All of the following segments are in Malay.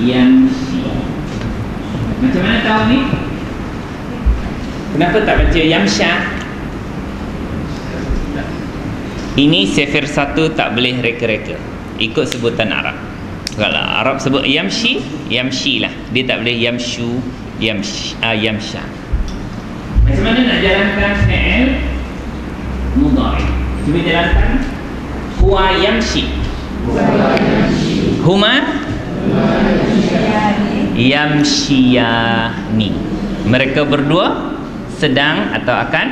yamshi. Macam mana tahu ni? Kenapa tak baca yamsha? Ini sifir 1 tak boleh reka-reka, ikut sebutan Arab. Kalau Arab sebut yamshi, yamshi lah. Dia tak boleh yamshu, yamsha. Macam mana nak jalankan fi'il mudhari'? Cuba jalankan. Huwa yamshi. Huma yamshiyani. Mereka berdua sedang atau akan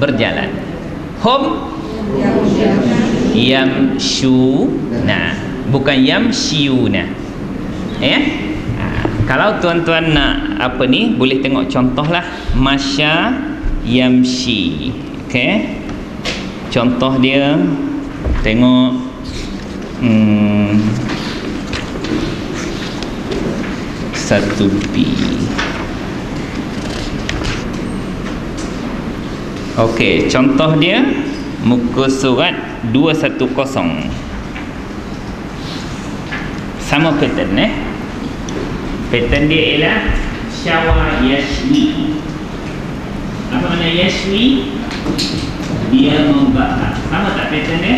berjalan. Hum yamshuna, bukan yamshiyuna. Kalau tuan-tuan nak apa ni, boleh tengok contohlah. Masya yamshi. Okey, contoh dia tengok. Satu B. Okey, contoh dia muka surat 210. Sama pattern pattern dia ialah syawa yashwi. Apa makna yashwi? Dia membakar. Sama tak pattern dia?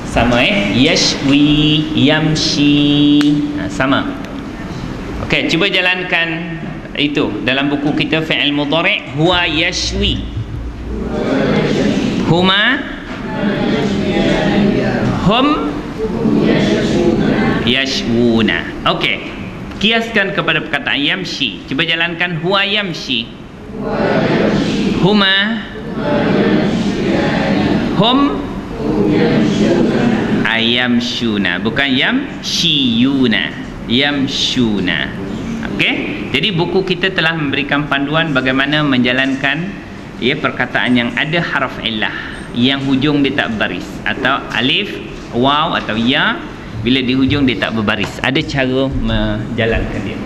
Sama yashwi, yamshi. Sama. Okey, cuba jalankan itu dalam buku kita fi'il mudhari'. Huwa yashwi, huma, hum yashwuna. Okey, kiaskan kepada perkataan yamshi. Cuba jalankan. Huwa yamshi, huma, hum ayamshuna, bukan yamshiyuna, yamshuna. Okey, jadi buku kita telah memberikan panduan bagaimana menjalankan perkataan yang ada haraf illah, yang hujung dia tak berbaris, atau alif, waw atau ya, bila di hujung dia tak berbaris. Ada cara menjalankan dia.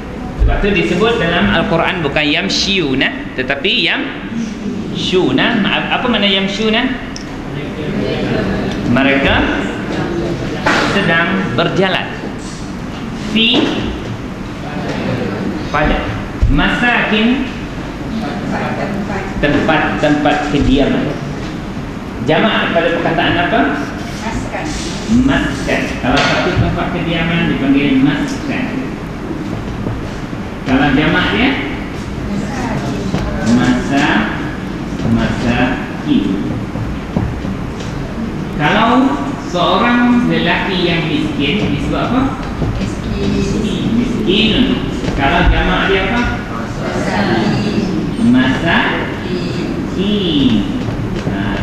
Sebab tu disebut dalam Al-Quran bukan yamshiyuna tetapi yamshuna. Apa makna yamshuna? Mereka sedang berjalan. Fi, pada. Masakin, tempat-tempat kediaman. Jamak pada perkataan apa? Maskan. Maskan. Kalau satu tempat kediaman dipanggil maskan. Kalau jamak dia masakin. Kalau seorang lelaki yang miskin disebut apa? Miskin. Kalau jamak dia apa? Masakin.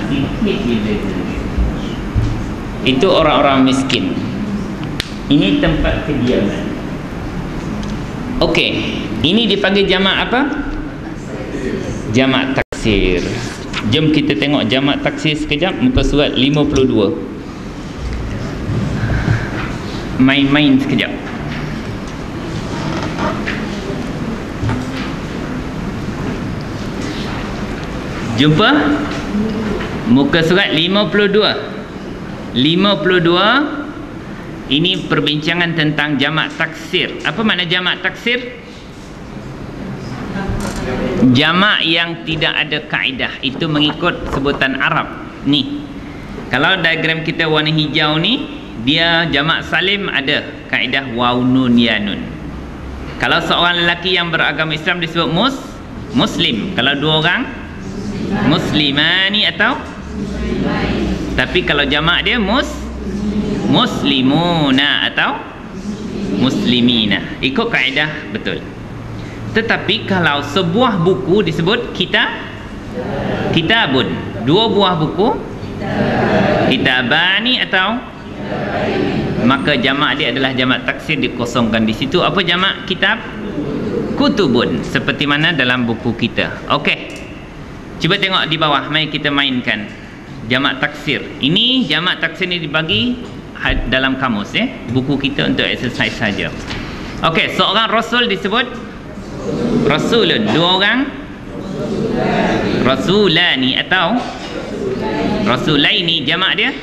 Sikit dia. Itu orang-orang miskin. Ini tempat kediaman. Okey, ini dipanggil jamak apa? Jamak taksir. Jom kita tengok jamak taksir sekejap. Muka surat 52. Main-main sekejap. Jumpa? Muka surat 52. 52. Ini perbincangan tentang jamak taksir. Apa makna jamak taksir? Jamak yang tidak ada kaedah. Itu mengikut sebutan Arab. Ni, kalau diagram kita warna hijau ni, dia jamak salim ada kaedah waw nun ya nun. Kalau seorang lelaki yang beragama Islam disebut muslim. Kalau dua orang muslimani atau tapi kalau jamak dia muslimuna atau muslimina. Ikut kaedah betul. Tetapi kalau sebuah buku disebut kitabun, dua buah buku kitabani atau, maka jamak dia adalah jamak taksir, dikosongkan di situ. Apa jamak kitab? Kutubun, seperti mana dalam buku kita. Okey, cuba tengok di bawah. Mari kita mainkan jamak taksir. Ini jamak taksir ni dibagi dalam kamus buku kita untuk exercise saja. Okey, seorang rasul disebut rasulun. Dua orang rasulani atau rasulaini. Jamak dia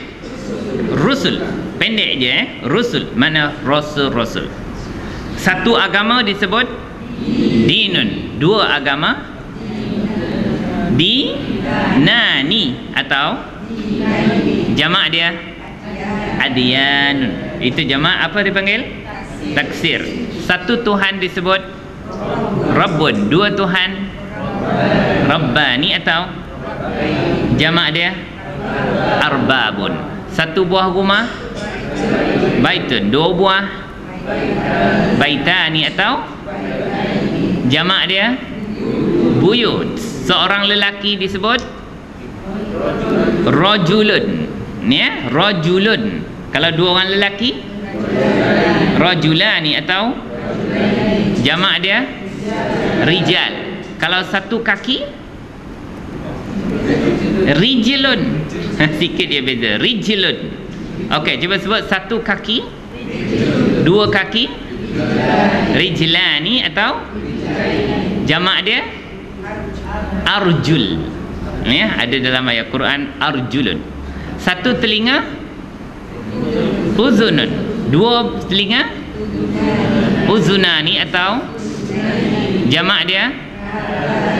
rusul. Pendek je rusul. Mana rasul. Satu agama disebut dinun. Dua agama dinani, atau jamak dia adyanun. Itu jamak apa dipanggil? Taksir. Satu Tuhan disebut Rabbun. Dua Tuhan Rabbani, atau jamak dia Arbabun. Satu buah rumah Baitun. Dua buah Baitani, atau jamak dia Buyut. Seorang lelaki disebut Rajulun. Ya, Rajulun. Kalau dua orang lelaki Rajulani, atau jamak dia Rijal. Kalau satu kaki Rijlun. Sikit dia beza. Rijlun. Okey, cuba sebut satu kaki, dua kaki Rijlani, atau jamak dia Arjul. Ya, ada dalam ayat Quran Arjulun. Satu telinga Uzunun. Dua telinga Uzunani, atau jamak dia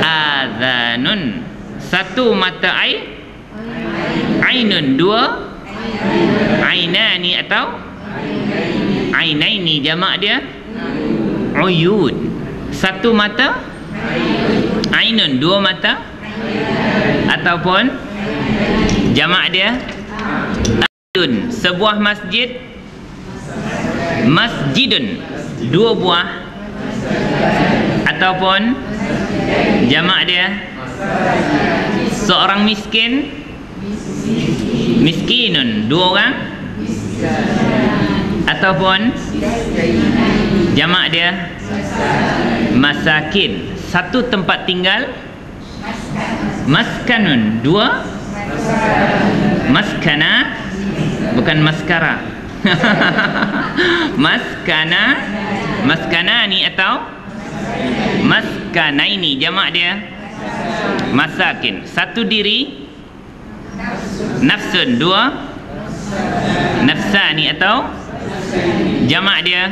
Adhanun. Satu mata air Ainun. Dua Ainani, atau Ainaini, jamak dia Uyun. Satu mata Ainun. Dua mata, ataupun jamak dia Ayun. Sebuah masjid Masjidun. Dua buah, ataupun jamak dia seorang miskin Miskinun. Dua orang, ataupun jamak dia Masakin. Satu tempat tinggal Maskanun. Dua Maskana, bukan maskara. Maskanani, atau Maskanaini, jamak dia Masakin. Satu diri Nafsun. Dua Nafsani, atau jamak dia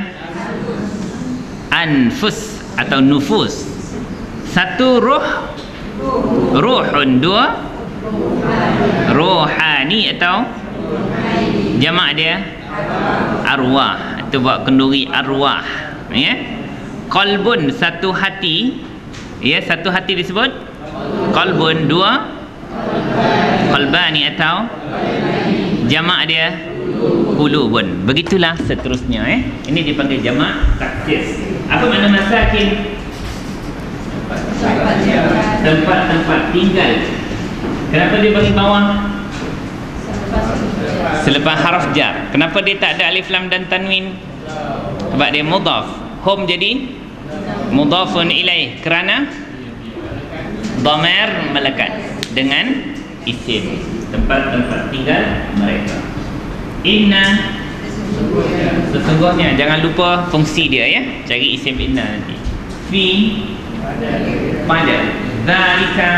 Anfus atau Nufus. Satu ruh Ruhun. Dua Ruhani, atau jamak dia Arwah. Itu buat kenduri arwah. Ya. Qalbun, satu hati. Ya, satu hati disebut qalbun. Dua qalbani, atau jamak dia qulubun. Begitulah seterusnya. Ini dipanggil jamak taksir. Apa makna masakin? Tempat-tempat tinggal. Kenapa dia bagi bawah? Selepas haraf jar. Kenapa dia tak ada alif lam dan tanwin? Sebab dia mudhaf. Hum jadi mudhafun ilaih, kerana dhamir melekat dengan isim. Tempat-tempat tinggal mereka. Inna, sesungguhnya. Jangan lupa fungsi dia, ya. Cari isim inna nanti. Fi, pada. Zalika,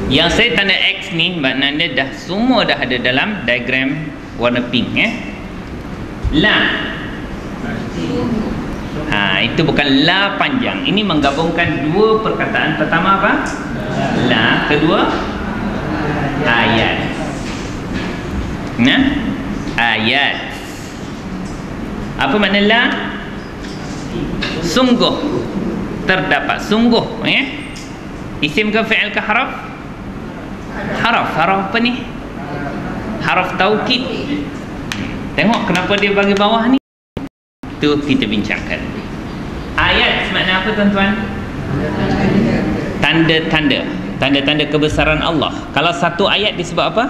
yang saya tanda X ni maknanya dah semua dah ada dalam diagram warna pink, ya. La, itu bukan la panjang. Ini menggabungkan dua perkataan. Pertama apa? La. Kedua ayat. Nah, ayat. Apa makna la? Sungguh. Terdapat. Sungguh, ya. Isim ke fi'il ke haraf? Haraf. Haraf apa ni? Haraf taukid. Tengok kenapa dia bagi bawah ni. Itu kita bincangkan. Ayat makna apa, tuan-tuan? Tanda-tanda. Tanda-tanda kebesaran Allah. Kalau satu ayat disebut apa?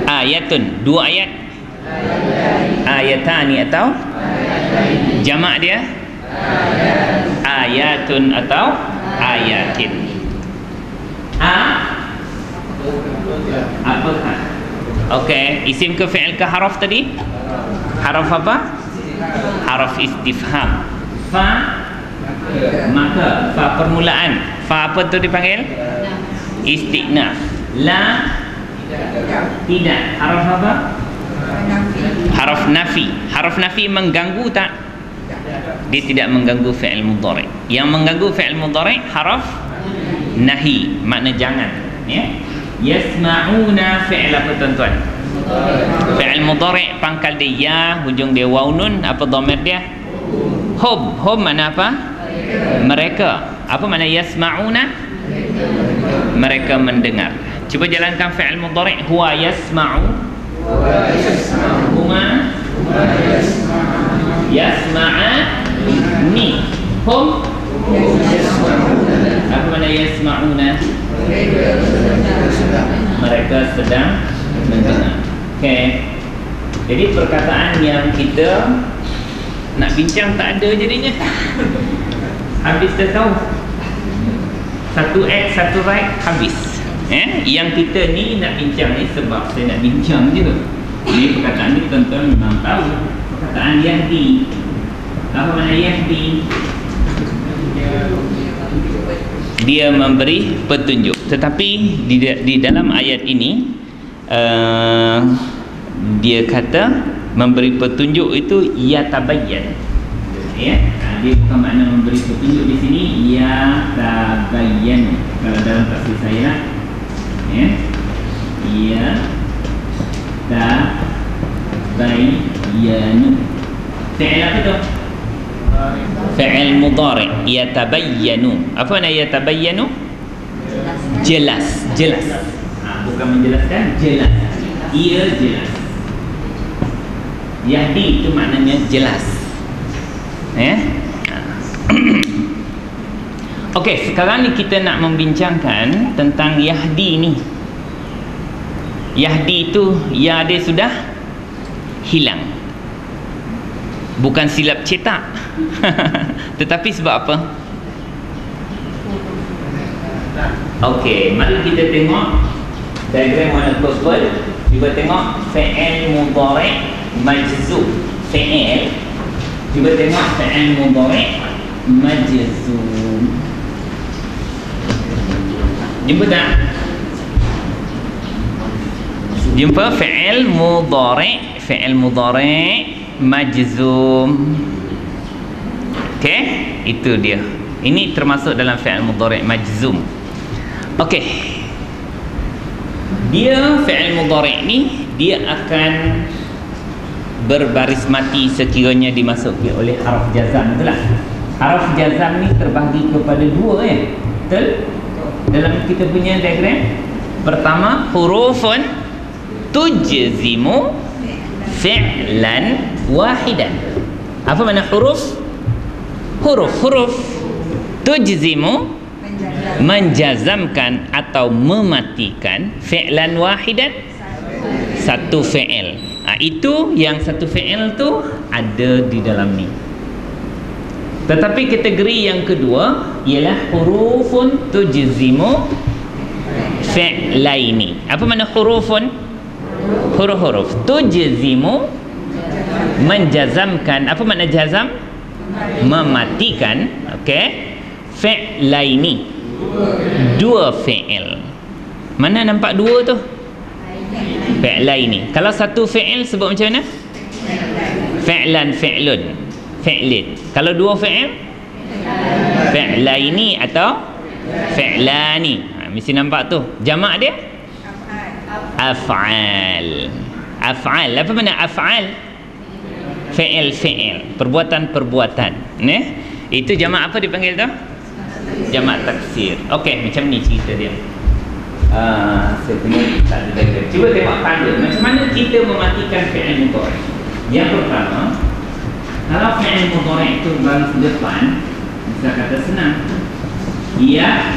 Ayatun. Dua ayat? Ayatani, atau jamak dia ayatun atau ayatin. Apakah? Okey, isim ke fi'il ke haraf tadi? Haraf apa? Haraf istifham. Fa, maka. Fa permulaan. Fa apa tu dipanggil? Istinaf. La, Tidak. Haraf apa? Haraf nafi. Haraf nafi mengganggu tak? Dia tidak mengganggu fi'il mudhari'. Yang mengganggu fi'il mudhari' haraf nahi, makna jangan, ya. Yasma'una fi'il apa tuan-tuan? Fi'il mudhari' pangkal dia ya, hujung dia waw nun, apa dhamir dia? Hum. Hum mana apa? Mereka. Apa makna yasma'una? Mereka mendengar. Cuba jalankan fi'il mudhari'. Huwa yasma'u. Huma yasma'ani. Hum. Apa makna yasma'una? Mereka sedang mendengar. Okey. Jadi perkataan yang kita nak bincang tak ada jadinya. Habis dah tahu. Satu X, satu right, habis. Yang kita ni nak bincang ni sebab saya nak bincang je. Ini perkataan ni tuan-tuan memang tahu. Perkataan yahdi. Apa makna yahdi? Dia memberi petunjuk. Tetapi di dalam ayat ini dia kata memberi petunjuk itu yatabayyan. Ya, dia bukan makna memberi petunjuk di sini yatabayyan. Kalau dalam tafsir saya, ya, yatabayyan. Fi'il apa tu? Fi'il mudhari' yatabayyanu. Apa makna yatabayyanu? Jelas, jelas. Bukan menjelaskan, jelas. Ia jelas. Yahdi itu maknanya jelas. Okey, sekarang ni kita nak membincangkan tentang yahdi ni. Yahdi itu ya dia sudah hilang. Bukan silap cetak. Tetapi sebab apa? Okey, mari kita tengok diagram warna purple. Cuba tengok fi'il mudhari' majzum. Fi'il. Cuba tengok fi'il mudhari' majzum. Jumpa tak? Jumpa fi'il mudhari'. Fi'il mudhari' majzum. Okey, itu dia. Ini termasuk dalam fi'il mudhari' majzum. Okey. Dia fi'il mudhari' ni dia akan berbaris mati sekiranya dimasuki oleh haraf jazam, betul tak? Haraf jazam ni terbahagi kepada dua, ya? Betul? Dalam kita punya diagram, pertama hurufun tujzimu fi'lan wahidan. Apa makna huruf? Huruf tujzimu menjazamkan atau mematikan fi'lan wahidan, satu fi'il. Itu yang satu fi'il tu ada di dalam ni. Tetapi kategori yang kedua ialah hurufun tujzimu fi'laini. Apa makna hurufun? Huruf tujzimu menjazamkan. Apa makna jazam? Mematikan. Okey. Fi'laini, dua fi'il. Mana nampak dua tu? Fi'laini. Kalau satu fi'il sebut macam mana? Fi'lan, fi'lun, fi'lin. Kalau dua fi'il, fi'laini atau fi'lani. Mesti nampak tu. Jamak dia af'al. Af'al. Apa makna af'al? Fi'il, perbuatan. Itu jamak apa dipanggil tu? Jamak taksir. Okey, macam ni cerita dia. Saya punya tak ada. Cuba tengok tanda. Macam mana kita mematikan fi'il mudhari'? Yang pertama, kalau fi'il mudhari' itu baris depan, bisa kata senang. Ya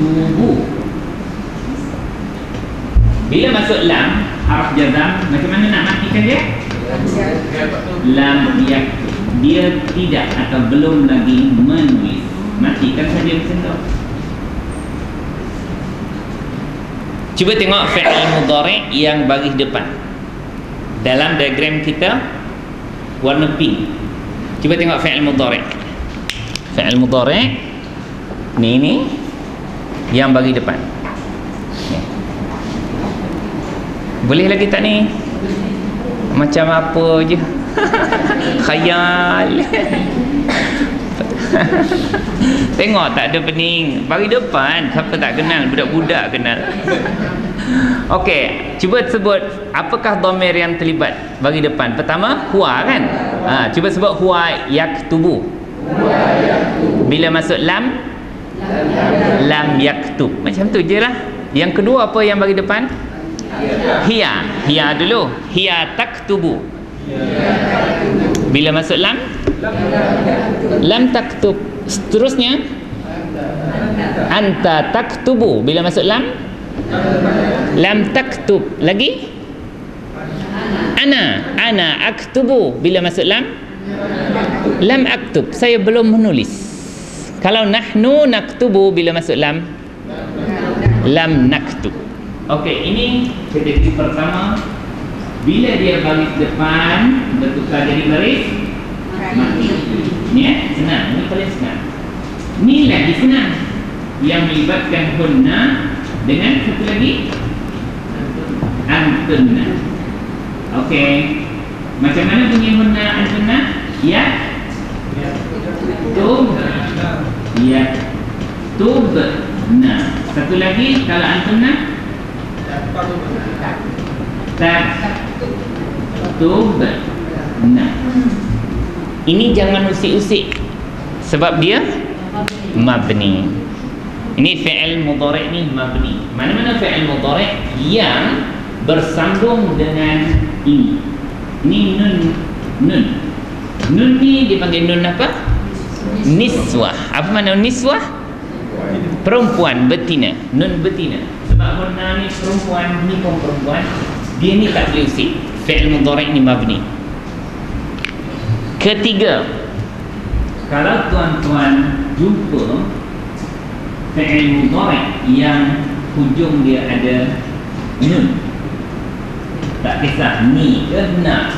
tubuh. Bila masuk lam, haraf jazam, macam mana nak matikan dia? Lam yaktub. Dia tidak atau belum lagi menulis. Matikan saja macam tu. Cuba tengok fi'il mudhari' yang baris depan. Dalam diagram kita warna pink. Cuba tengok fi'il mudhari'. Fi'il mudhari' ni yang baris depan. Boleh lagi tak ni? Macam apa je. Khayal. Tengok tak ada pening. Bagi depan, siapa tak kenal, budak-budak kenal. Okey, cuba sebut apakah dhamir yang terlibat bagi depan. Pertama, huwa kan? Cuba sebut huwa yaktubu. Bila masuk lam, lam yaktub. Macam tu je lah. Yang kedua apa yang bagi depan? Hiya. Hiya dulu. Hiya taktubu. Bila masuk lam, lam taktub. Seterusnya anta taktubu. Bila masuk lam, lam taktub. Lagi ana aktubu. Bila masuk lam, lam aktub. Saya belum menulis. Kalau nahnu naktubu, bila masuk lam, lam naktub. Okey, ini kategori pertama. Bila dia baris depan bertukar jadi baris mati. Ni senang, ini paling senang. Ni lagi senang, yang melibatkan hunna dengan satu lagi antunna. Okey, macam mana bunyi hunna antunna? Ya tub, ya tub. Nah, satu lagi kalau antunna tak tub. Nah, ini jangan usik-usik sebab dia mabni. Ini fi'il mudhari' ni mabni. Mana-mana fi'il mudhari' yang bersambung dengan ini. Ini nun. Nun ni dipanggil nun apa? Niswah. Apa makna niswah? Perempuan, betina. Nun betina. Sebab hunna ni perempuan, ni pun perempuan. Dia ni tak boleh usik. Fi'il mudhari' ni mabni. Ketiga, kalau tuan-tuan jumpa fi'il mudhari' yang hujung dia ada nun, tak kisah ni ke na.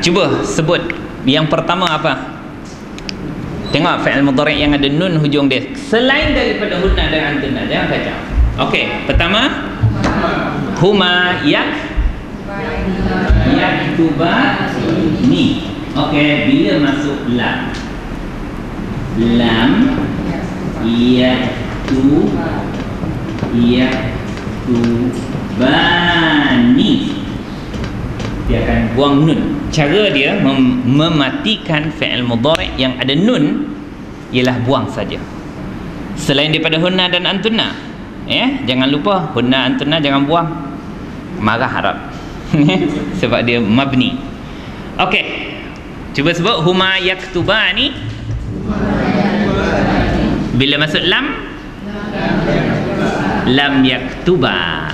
Cuba sebut yang pertama apa? Tengok fi'il mudhari' yang ada nun hujung dia selain daripada hunna dan antunna. Jangan kacau. Okey, pertama huma yaktuba ni. Okey, bila masuk lam, lam yaktubani, dia akan buang nun. Cara dia mematikan fi'il mudhari' yang ada nun ialah buang saja. Selain daripada hunna dan antunna, jangan lupa hunna antunna jangan buang. Marah Arab. Sebab dia mabni. Okey, cuba sebut huma yaktubani. Bila masuk lam, lam yaktuba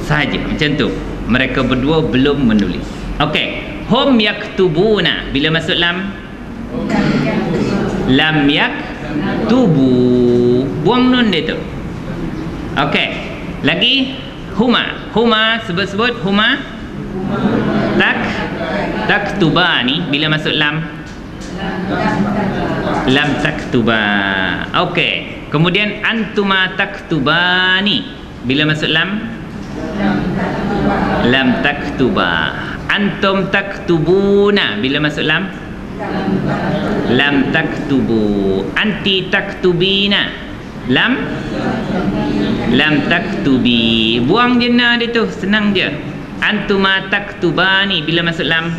saja. Macam tu. Mereka berdua belum menulis. Okey, hum yaktubuna. Bila masuk lam, lam yaktubu. Buang nun dia tu. Okey, lagi huma sebut huma taktubani. Bila masuk lam, lam taktuba. Okey, kemudian antuma taktubani. Bila masuk lam, lam taktuba. Antum taktubuna. Bila masuk lam, lam taktubu. Anti taktubina. Lam taktubi. Buang je na dia tu, senang je. Antuma taktubani. Bila masuk lam,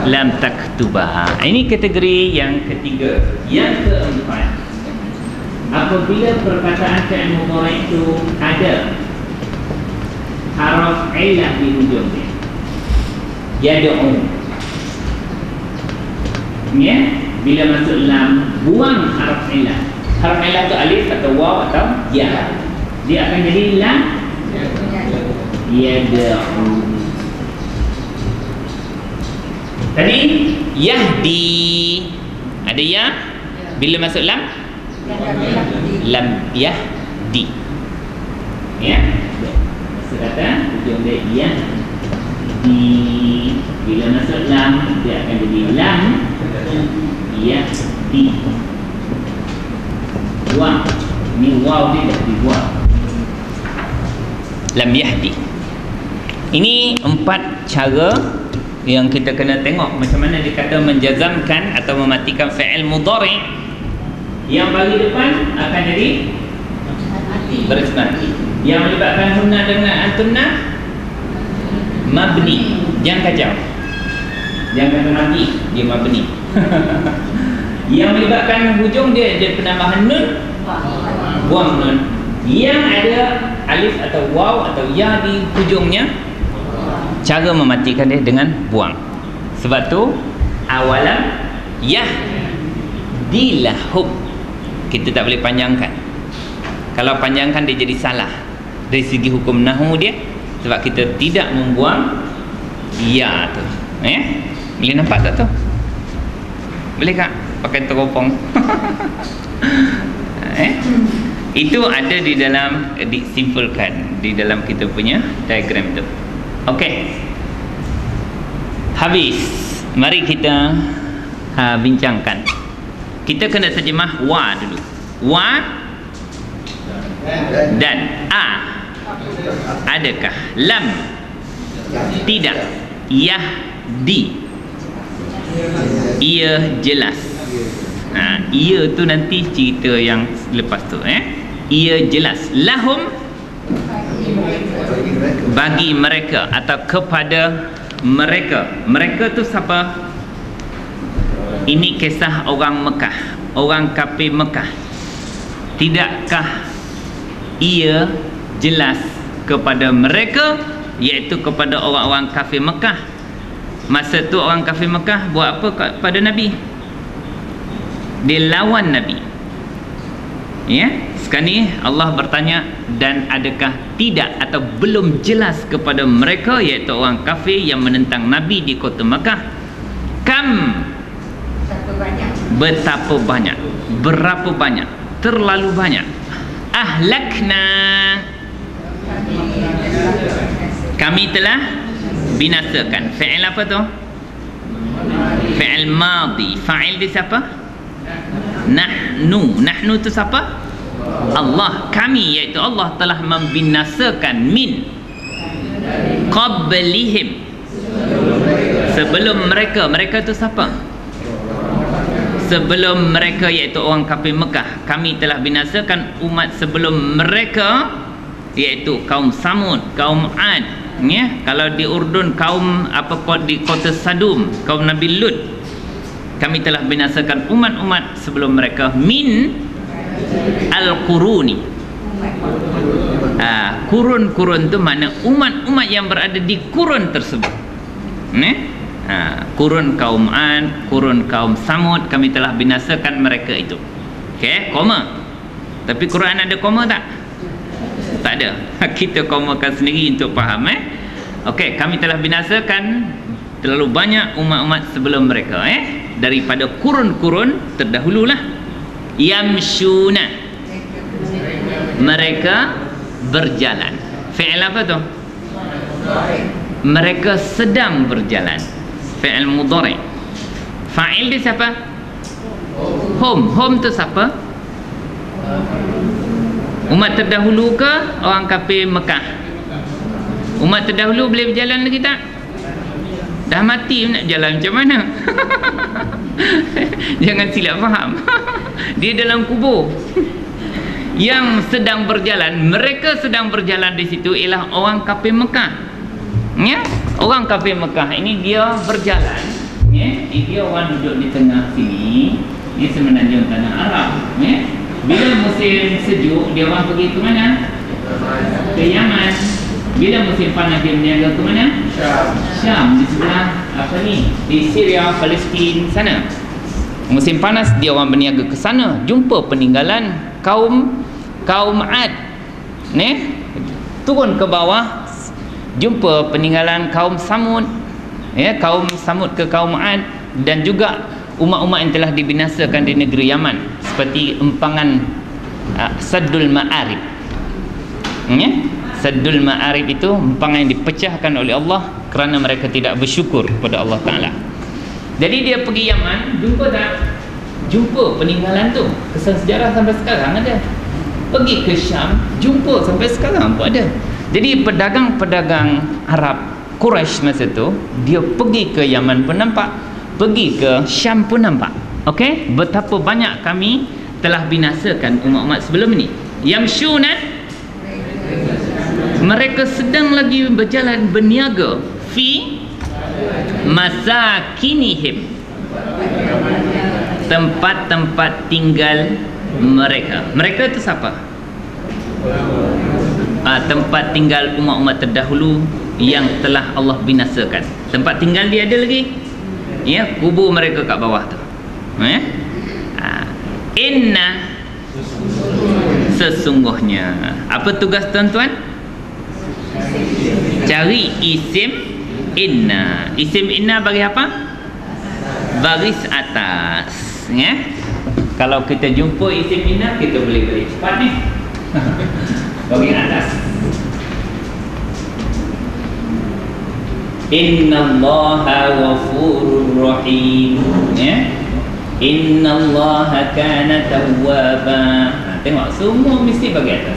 lam taktuba. Ini kategori yang ketiga. Yang keempat, apabila perkataan fi'il mudhari' itu ada haraf illah di hujung dia, yad'u, bila masuk lam, buang haraf illah. Haraf illah tu alif atau waw atau ya, dia akan jadi lam yad'u. Tadi yahdi ada ya, bila masuk lam, lam yahdi. Masa kata hujung dia yahdi, bila masuk lam dia akan jadi lam yahdi. Buang, ni waw dia dah dibuang. lam yahdi. Ini 4 cara yang kita kena tengok macam mana dia kata menjazamkan atau mematikan fi'il mudhari' yang bagi depan akan jadi baris mati. Yang melibatkan hunna dengan antunna mabni. Jangan kacau, jangan kata mati, dia mabni. Yang melibatkan hujung dia penambahan nun, buang nun. Yang ada alif atau waw atau ya di hujungnya, cara mematikan dia dengan buang. Sebab tu awalam yahdilahum, kita tak boleh panjangkan. Kalau panjangkan dia jadi salah dari segi hukum nahwu dia, sebab kita tidak membuang ya tu. Boleh nampak tak tu? Boleh tak pakai teropong? Itu ada di dalam, disimpulkan di dalam kita punya diagram tu. Okey, habis. Mari kita bincangkan. Kita kena terjemah wa dulu. Wa dan a. Adakah? Lam, tidak. Yahdi, ia jelas. Ia tu nanti cerita yang lepas tu. Ia jelas. Lahum, bagi mereka atau kepada mereka. Mereka tu siapa? Ini kisah orang Mekah, orang kafir Mekah. Tidakkah ia jelas kepada mereka, iaitu kepada orang-orang kafir Mekah? Masa tu orang kafir Mekah buat apa kepada Nabi? Dia lawan Nabi. Sekarang ni Allah bertanya, dan adakah tidak atau belum jelas kepada mereka, iaitu orang kafir yang menentang Nabi di kota Mekah? Kam, betapa banyak, berapa banyak, terlalu banyak. Ahlakna, kami telah binasakan. Fi'il apa tu? Fi'il madhi. Fa'il di siapa? Nahnu. Nahnu tu siapa? Allah. Kami, iaitu Allah, telah membinasakan min qablihim, sebelum mereka. Mereka tu siapa? Sebelum mereka, iaitu orang kafir Mekah. Kami telah binasakan umat sebelum mereka, iaitu kaum Samud, kaum Ad. Kalau di Urdun kaum di kota Sadum, kaum Nabi Lut. Kami telah binasakan umat-umat sebelum mereka. Min al-quruni. Kurun-kurun tu mana umat-umat yang berada di kurun tersebut. Kurun kaum Ad, kurun kaum Samud, kami telah binasakan mereka itu. Okey, koma. Tapi Quran ada koma tak? Tak ada. Kita komakan sendiri untuk faham. Okey, kami telah binasakan terlalu banyak umat-umat sebelum mereka, daripada kurun-kurun terdahululah. Yamshuna, mereka berjalan. Fi'il apa tu? Mereka sedang berjalan. Fi'il mudhari'. Fa'il dia siapa? Hum. Hum tu siapa? Umat terdahulu ke orang kafir Mekah? Umat terdahulu boleh berjalan lagi tak? Dah mati nak jalan macam mana? Jangan silap faham. Dia dalam kubur. Yang sedang berjalan, mereka sedang berjalan di situ ialah orang kafir Mekah. Orang kafir Mekah ini dia berjalan. Dia orang duduk di tengah sini. Ini semenanjung tanah Arab. Bila musim sejuk, dia orang pergi ke mana? Ke Yaman. Bila musim panas, dia berniaga ke mana? Syam. Di sebelah di Syria, Palestin sana. Musim panas, dia orang berniaga ke sana. Jumpa peninggalan kaum Ad. Turun ke bawah, jumpa peninggalan kaum Samud. Kaum Samud ke kaum Ad, dan juga umat-umat yang telah dibinasakan di negeri Yaman, seperti empangan Saddul Ma'arib. Saddul Ma'arib itu empangan yang dipecahkan oleh Allah kerana mereka tidak bersyukur kepada Allah Ta'ala. Jadi dia pergi Yaman, jumpa tak? Jumpa peninggalan tu. Kesan sejarah sampai sekarang ada. Pergi ke Syam, jumpa sampai sekarang pun ada. Jadi pedagang-pedagang Arab Quraisy masa tu, dia pergi ke Yaman pun nampak, pergi ke Syam pun nampak. Okey, betapa banyak kami telah binasakan umat-umat sebelum ni. Yamshuna, mereka sedang lagi berjalan berniaga fi masakinihim, tempat-tempat tinggal mereka. Mereka itu siapa? Tempat tinggal umat-umat terdahulu yang telah Allah binasakan. Tempat tinggal dia ada lagi, ya, kubur mereka kat bawah tu, ya. Inna, sesungguhnya. Apa tugas tuan-tuan? Cari isim inna. Isim inna bagi apa? Baris atas, ya. Kalau kita jumpa isim inna, kita boleh balik cepat ni. Bagi atas. Innallaha ghafurur rahim, ya. Innallaha kana tawwaba. Tengok, semua mesti bagi atas.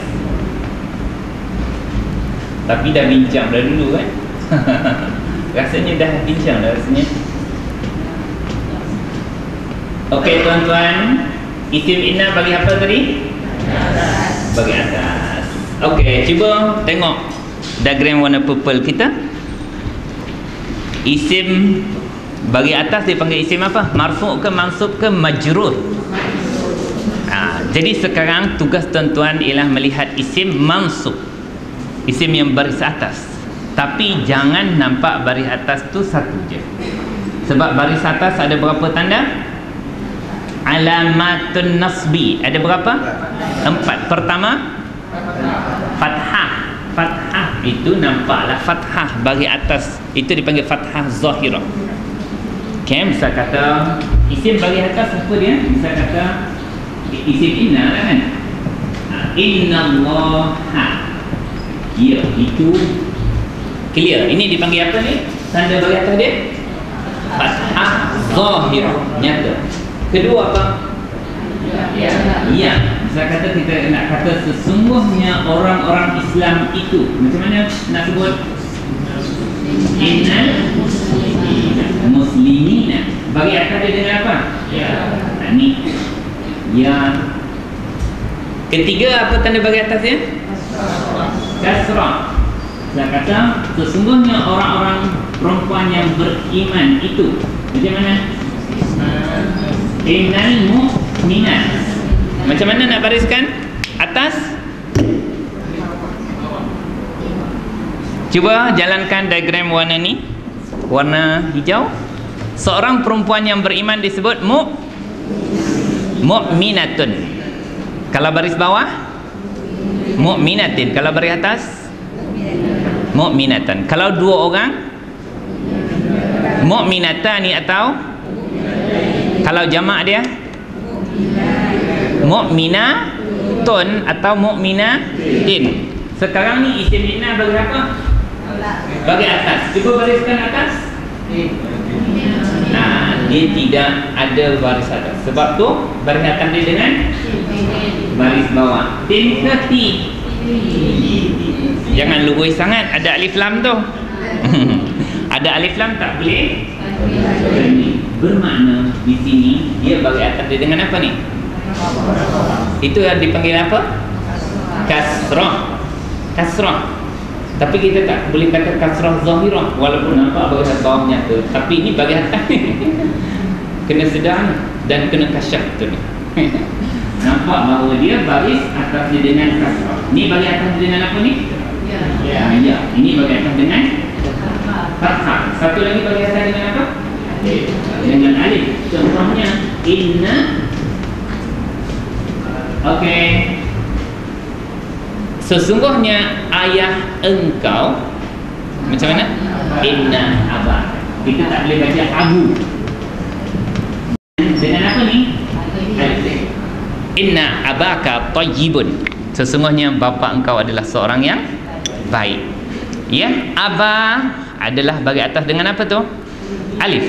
Tapi dah bincang dah dulu kan. Rasanya dah bincang dah rasanya. Okey tuan-tuan, isim inna bagi apa tadi? Bagi atas. Okey, cuba tengok diagram warna purple kita. Isim bagi atas dipanggil isim apa? Marfu' ke mansub ke majrur? Jadi sekarang tugas tuan-tuan ialah melihat isim mansub, isim yang baris atas. Tapi jangan nampak baris atas tu satu je. Sebab baris atas ada berapa tanda? Alamatun nasbi ada berapa? 4. Pertama, fathah. Fathah itu nampaklah fathah bagi atas, itu dipanggil fathah zahirah. Okay, misal kata isim bagi atas apa dia? Misal kata isim inna lah kan. Innallaha, ya, itu clear. Ini dipanggil apa ni? Tanda bagi atas dia fathah zahirah, nyata. Kedua apa? Ya. Misal kata kita nak kata sesungguhnya orang-orang Islam itu, macam mana nak sebut? Innal muslimina. Bagi atas dia dengan apa? Ya. Ini ya. Ketiga, apa tanda bagi atas dia? Kasrah. Misal kata sesungguhnya orang-orang perempuan yang beriman itu, macam mana? Innal mu'minat. Macam mana nak bariskan atas? Cuba jalankan diagram warna ni, warna hijau. Seorang perempuan yang beriman disebut mu'minatun. Kalau baris bawah mu'minatin. Kalau baris atas mu'minatan. Kalau dua orang mu'minatani, atau kalau jamak dia mu'minatun atau mu'minatin. Sekarang ni isim inna bagi apa? Bagi atas. Cuba bariskan atas. Dia tidak ada baris atas. Sebab tu baris atas dia dengan baris bawah. Tin ke ti? Jangan lurus sangat, ada alif lam tu. Ada alif lam tak boleh. Bermakna di sini dia bagi atas dia dengan apa ni? Itu yang dipanggil apa? Kasrah. Kasrah. Tapi kita tak boleh kata kasrah zahirah, walaupun nampak bagi atas bawahnya tu. Tapi ini bagi atas. Kena sedar dan kena kasyaf tu ni. Nampak bahawa dia baris atas dia dengan kasrah. Ini bagi atas dia dengan apa ni? Ya. Ini bagi atas dengan fathah. Satu lagi bagi atas dengan apa? Dengan alif. Contohnya inna. Okey. Sesungguhnya ayah engkau, macam mana? Inna abak. Kita tak boleh baca abu. Dengan apa ni? Alif. Inna abaka tayyibun. Sesungguhnya bapa engkau adalah seorang yang baik. Ya, aba adalah bagi atas dengan apa tu? Alif.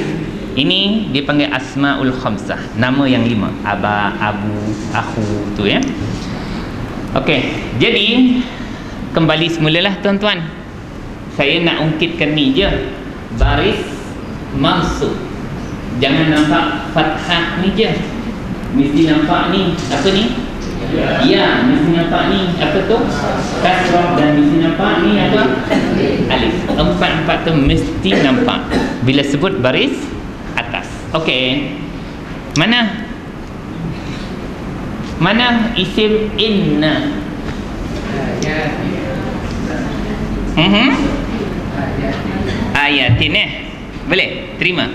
Ini dipanggil asmaul khamsah, nama yang 5. Aba, abu, akhu tu ya. Okey, jadi kembali semulalah tuan-tuan. Saya nak ungkitkan ni je, baris mansub. Jangan nampak fathah ni je, mesti nampak ni apa ni, ya, mesti nampak ni apa tu, kasrah, dan mesti nampak ni apa, alif. Empat-empat tu mesti nampak bila sebut baris atas. Okey, mana isim inna? Ayatin boleh terima?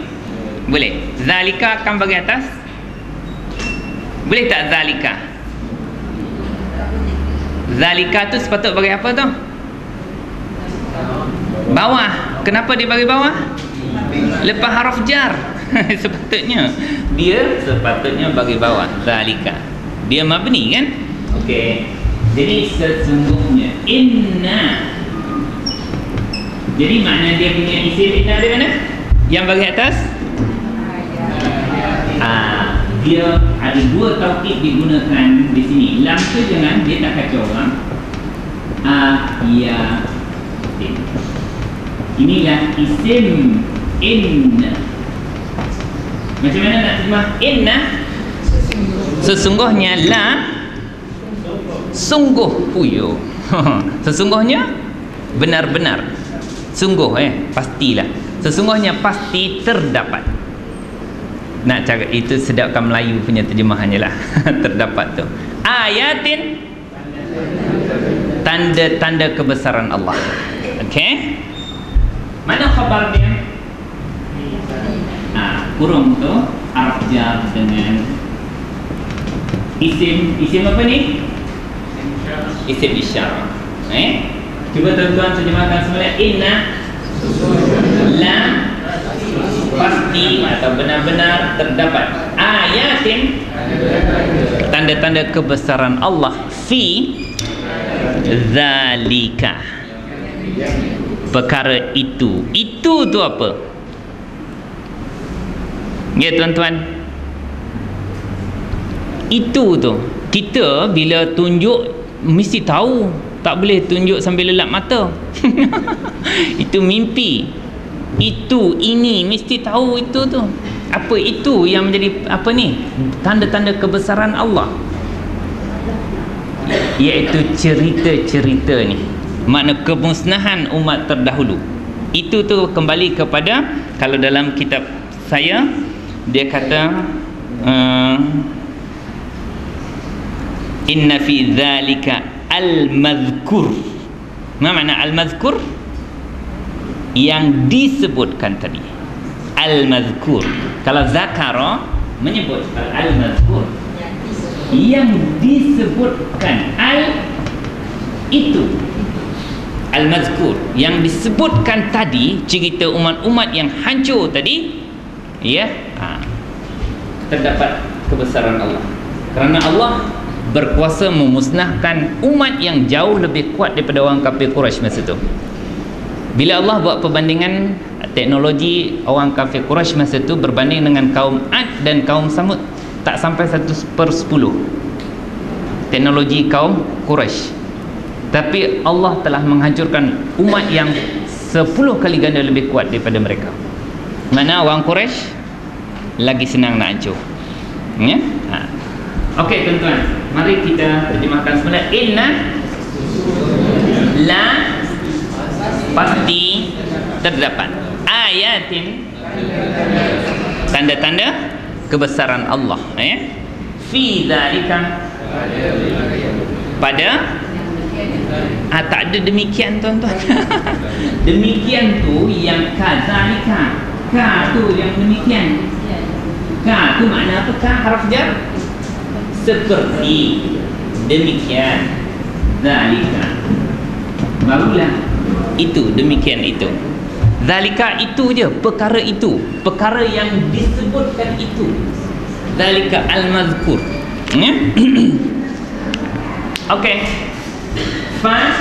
Boleh. Zalika akan bagi atas? Boleh tak zalika? Zalika tu sepatut bagi apa tu? Bawah. Kenapa dia bagi bawah? Lepas haruf jar. Sepatutnya bagi bawah. Zalika. Dia mabni kan? Okey. Jadi sesungguhnya inna. Jadi makna dia punya isim inna di mana? Yang bagi atas? Dia ada dua taukid digunakan di sini. Lam tu jangan, dia tak kacau orang. Inilah isim inna. Macam mana nak terima inna? Sesungguhnya la, sungguh puyo. Sesungguhnya benar-benar, sungguh pastilah. Sesungguhnya pasti terdapat. Nak cakap itu sedapkan Melayu punya terjemahannya lah. Terdapat tu ayatin, tanda-tanda kebesaran Allah. Okey, mana khabar dia? Kurung tu harf jar dengan isim apa ni? Isim isyarah. Cuba tuan-tuan terjemahkan semula. Inna, la, pasti atau benar-benar terdapat, ayatin, tanda-tanda kebesaran Allah, fi zalika, perkara itu. Itu tu apa? Ya tuan-tuan, itu tu kita bila tunjuk mesti tahu, tak boleh tunjuk sambil lelap mata. Itu mimpi. Itu, ini mesti tahu itu tu. Apa itu yang menjadi apa ni? Tanda-tanda kebesaran Allah. Iaitu cerita-cerita ni. Makna kemusnahan umat terdahulu. Itu tu kembali kepada, kalau dalam kitab saya dia kata inna fi dzalika al-madhkur. Apa makna al-madhkur? Yang disebutkan tadi. Al-madhkur. Kalau zakara menyebut al-madhkur, yang disebutkan. Itu al-madhkur yang disebutkan tadi, cerita umat-umat yang hancur tadi, ya. Terdapat kebesaran Allah, kerana Allah berkuasa memusnahkan umat yang jauh lebih kuat daripada orang kafir Quraisy masa itu. Bila Allah buat perbandingan teknologi orang kafir Quraisy masa itu berbanding dengan kaum Ad dan kaum Samud, tak sampai 1/10 teknologi kaum Quraisy. Tapi Allah telah menghancurkan umat yang 10 kali ganda lebih kuat daripada mereka. Mana orang Quraisy lagi senang nak hancur. Ya? Okey tuan-tuan, mari kita terjemahkan semula. Inna, la, pasti terdapat, ayatin, tanda-tanda kebesaran Allah, fi dzalika, pada tak ada demikian tuan-tuan. Demikian tu yang kadzalika, ka tu yang demikian. Ka tu makna apa? Ka harf jar, seperti, demikian, zalika, barulah itu, demikian itu. Zalika itu je, perkara itu, perkara yang disebutkan itu. Zalika al-mazkur. Okey. Fa,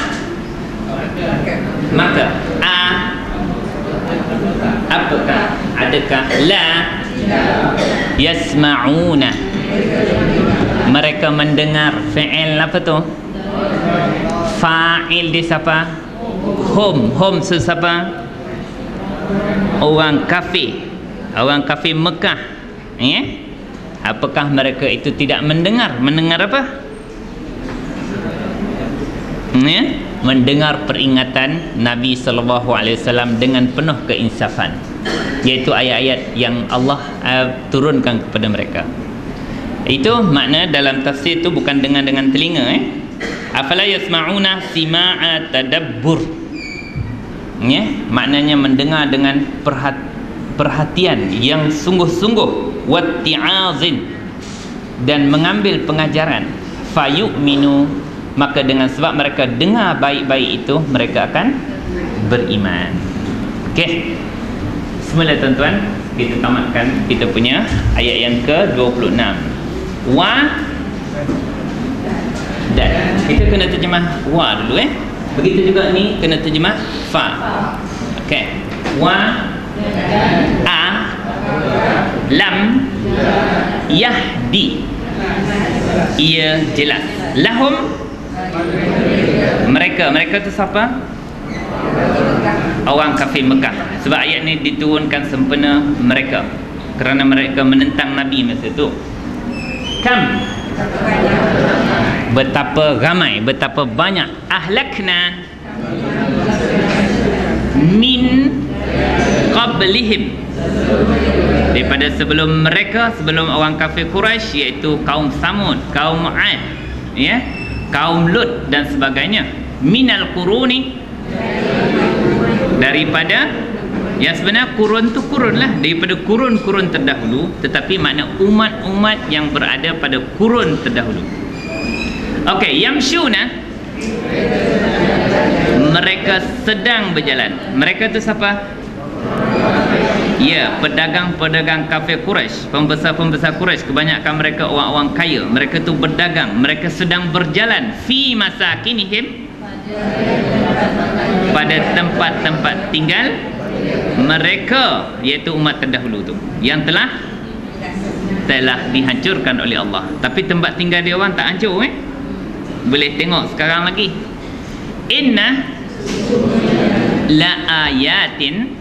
maka, apakah, adakah, la, yasma'una, mereka mendengar. Fi'il apa tu? Fa'il dia siapa? Hum. Hum siapa? Orang kafir. Orang kafir Mekah. Ya? Apakah mereka itu tidak mendengar? Mendengar apa? Ya? Mendengar peringatan Nabi SAW dengan penuh keinsafan, iaitu ayat-ayat yang Allah turunkan kepada mereka. Itu makna dalam tafsir itu bukan dengan telinga. Afala yasma'una sima'a tadabbur. Ya, maknanya mendengar dengan perhatian yang sungguh-sungguh, watti'azin, dan mengambil pengajaran. Fayu'minu, maka dengan sebab mereka dengar baik-baik itu, mereka akan beriman. Okey. Semula tuan-tuan, kita tamatkan kita punya ayat yang ke-26. Wa dan kita kena terjemah wa dulu. Begitu juga ni kena terjemah fa. Okey. Wa a lam yahdi. Ia jelas. Lahum, mereka tu siapa? Orang kafir Mekah. Sebab ayat ni diturunkan sempena mereka, kerana mereka menentang Nabi masa tu. Kam, betapa ramai, betapa banyak. Ahlakna min qablihim, daripada sebelum mereka, sebelum orang kafir Quraisy, iaitu kaum Samud, kaum Ad, ya, kaum Lut dan sebagainya. Minal quruni, daripada, yang sebenarnya kurun tu kurun lah, daripada kurun-kurun terdahulu, tetapi makna umat-umat yang berada pada kurun terdahulu. Okey, yamshuna, mereka sedang berjalan. Mereka tu siapa? Ya, pedagang-pedagang kafir Quraisy, pembesar-pembesar Quraisy, kebanyakan mereka orang-orang kaya. Mereka tu berdagang, mereka sedang berjalan fi masakinihim, pada tempat-tempat tinggal mereka, iaitu umat terdahulu tu yang telah dihancurkan oleh Allah. Tapi tempat tinggal dia orang tak hancur. Boleh tengok sekarang lagi. Inna la ayatin,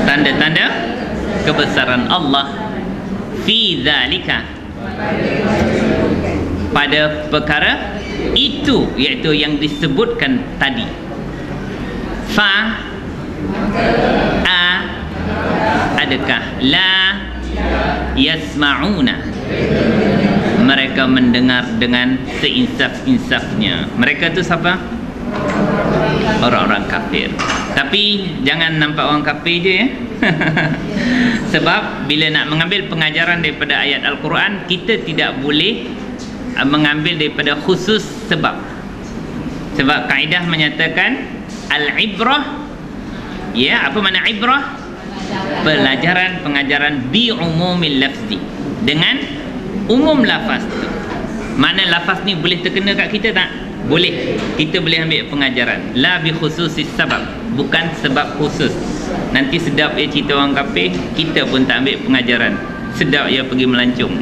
tanda-tanda kebesaran Allah, fi dzalika, pada perkara itu, iaitu yang disebutkan tadi. Fa a, adakah? La yasma'una, mereka mendengar dengan seinsaf-insafnya. Mereka tu siapa? Orang-orang kafir. Tapi jangan nampak orang kafir je, ya. Sebab bila nak mengambil pengajaran daripada ayat Al-Quran, kita tidak boleh mengambil daripada khusus sebab. Sebab kaedah menyatakan al-ibrah, ya, apa makna ibrah? Pelajaran, pengajaran bi umumil lafzi, dengan umum lafaz tu. Mana lafaz ni boleh terkena kat kita tak? Boleh. Kita boleh ambil pengajaran. La bi khususis sabab, bukan sebab khusus. Nanti sedap ya cerita orang kafir, kita pun tak ambil pengajaran. Sedap ya pergi melancung.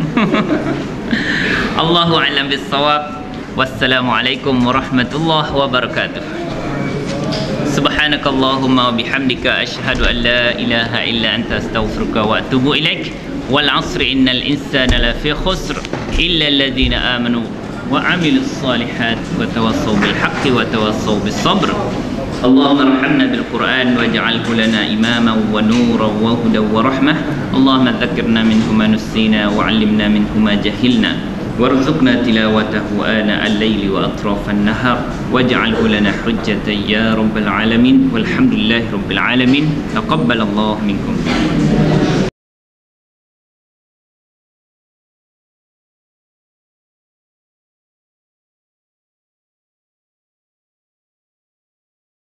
Allahu a'lam bis-shawab. Wassalamualaikum warahmatullahi wabarakatuh. Subhanakallahumma wa bihamdika asyhadu an la ilaha illa anta astaghfiruka wa atubu ilaik. Wal 'asri innal insana lafi khusr illa alladhina amanu wa 'amilus shalihat wa tawassaw bil haqqi wa tawassaw bis sabr. Allahumma arhamna bil Qur'an waj'alhu lana imaman wa nuran wa hudan wa rahmah. Allahumma dhakkirna minhu ma nussina wa 'allimna minhu ma jahilna. وارزقنا تلاوته آناء الليل وأطراف النهار واجعله لنا حجة يا رب العالمين والحمد لله رب العالمين. تقبل الله منكم.